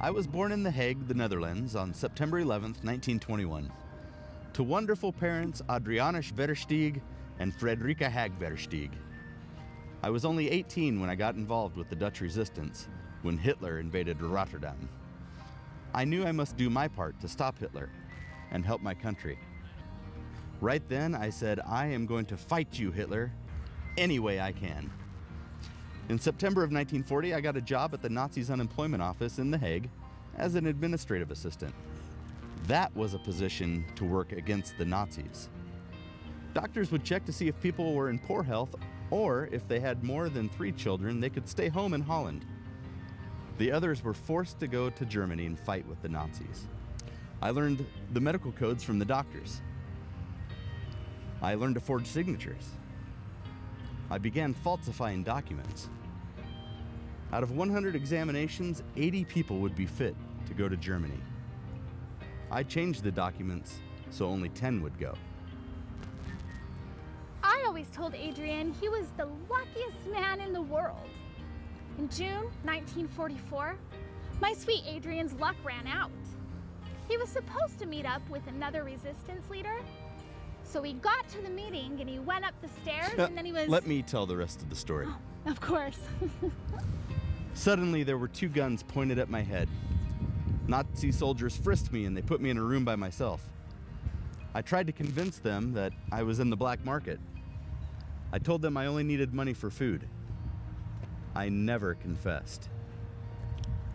I was born in The Hague, the Netherlands, on September 11th, 1921, to wonderful parents Adrian Versteeg and Frederica Hag Versteeg. I was only 18 when I got involved with the Dutch resistance when Hitler invaded Rotterdam. I knew I must do my part to stop Hitler and help my country. Right then, I said, I am going to fight you, Hitler, any way I can. In September of 1940, I got a job at the Nazis' unemployment office in The Hague as an administrative assistant. That was a position to work against the Nazis. Doctors would check to see if people were in poor health, or if they had more than 3 children, they could stay home in Holland. The others were forced to go to Germany and fight with the Nazis. I learned the medical codes from the doctors. I learned to forge signatures. I began falsifying documents. Out of 100 examinations, 80 people would be fit to go to Germany. I changed the documents so only 10 would go. I always told Adrian he was the luckiest man in the world. In June 1944, my sweet Adrian's luck ran out. He was supposed to meet up with another resistance leader, so he got to the meeting and he went up the stairs and then he was... Let me tell the rest of the story. Oh, of course. Suddenly there were 2 guns pointed at my head. Nazi soldiers frisked me and they put me in a room by myself. I tried to convince them that I was in the black market. I told them I only needed money for food. I never confessed.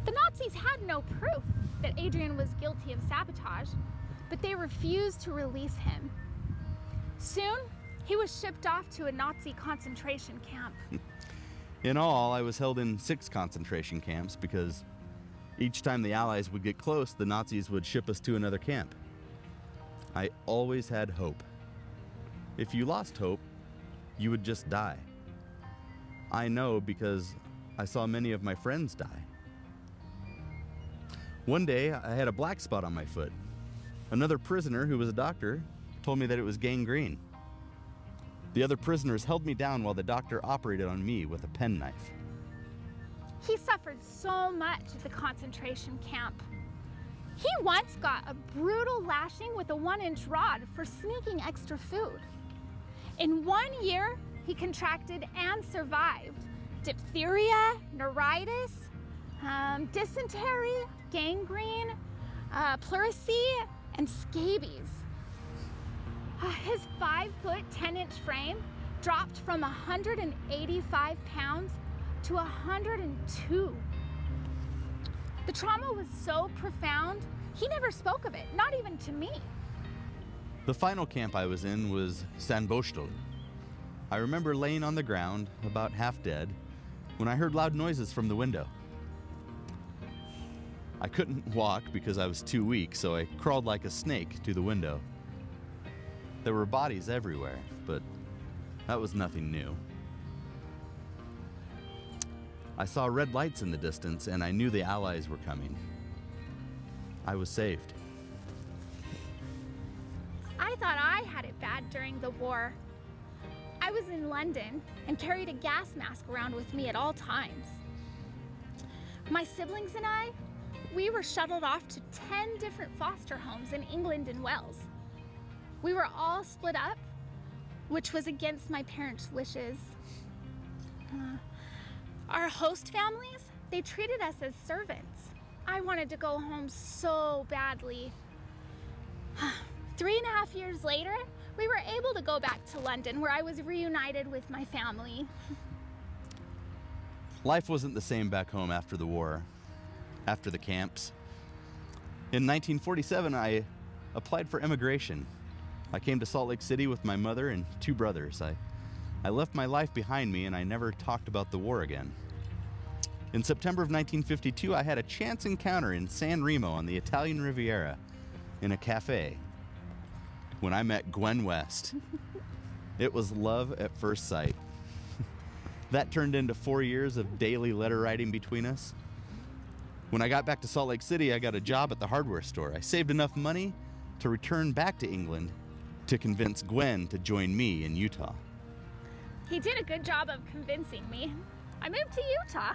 The Nazis had no proof that Adrian was guilty of sabotage, but they refused to release him. Soon, he was shipped off to a Nazi concentration camp. In all, I was held in 6 concentration camps because each time the Allies would get close, the Nazis would ship us to another camp. I always had hope. If you lost hope, you would just die. I know because I saw many of my friends die. One day, I had a black spot on my foot. Another prisoner, who was a doctor, told me that it was gangrene. The other prisoners held me down while the doctor operated on me with a penknife. He suffered so much at the concentration camp. He once got a brutal lashing with a 1-inch rod for sneaking extra food. In 1 year, he contracted and survived diphtheria, neuritis, dysentery, gangrene, pleurisy, and scabies. His 5-foot, 10-inch frame dropped from 185 pounds to 102. The trauma was so profound, he never spoke of it, not even to me. The final camp I was in was Sandbostel. I remember laying on the ground, about half dead, when I heard loud noises from the window. I couldn't walk because I was too weak, so I crawled like a snake to the window. There were bodies everywhere, but that was nothing new. I saw red lights in the distance, and I knew the Allies were coming. I was saved. I thought I had it bad during the war. I was in London and carried a gas mask around with me at all times. My siblings and I, we were shuttled off to 10 different foster homes in England and Wales. We were all split up, which was against my parents' wishes. Our host families, they treated us as servants. I wanted to go home so badly. 3.5 years later, we were able to go back to London, where I was reunited with my family. Life wasn't the same back home after the war, after the camps. In 1947, I applied for immigration. I came to Salt Lake City with my mother and 2 brothers. I left my life behind me and I never talked about the war again. In September of 1952, I had a chance encounter in San Remo on the Italian Riviera in a cafe when I met Gwen West. It was love at first sight. That turned into 4 years of daily letter writing between us. When I got back to Salt Lake City, I got a job at the hardware store. I saved enough money to return back to England to convince Gwen to join me in Utah. He did a good job of convincing me. I moved to Utah.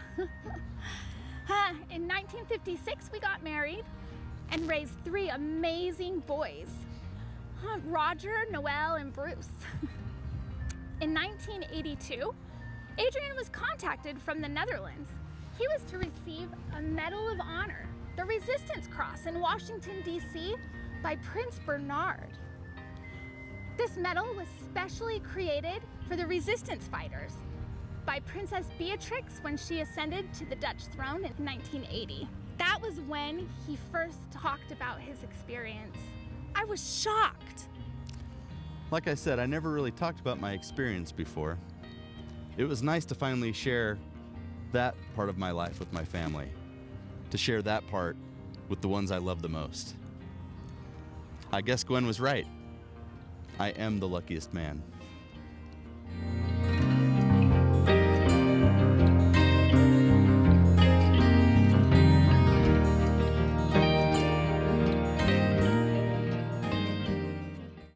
In 1956, we got married and raised 3 amazing boys, Roger, Noel, and Bruce. In 1982, Adrian was contacted from the Netherlands. He was to receive a Medal of Honor, the Resistance Cross in Washington, D.C. by Prince Bernard. This medal was specially created for the resistance fighters by Princess Beatrix when she ascended to the Dutch throne in 1980. That was when he first talked about his experience. I was shocked. Like I said, I never really talked about my experience before. It was nice to finally share that part of my life with my family, to share that part with the ones I love the most. I guess Gwen was right. I am the luckiest man.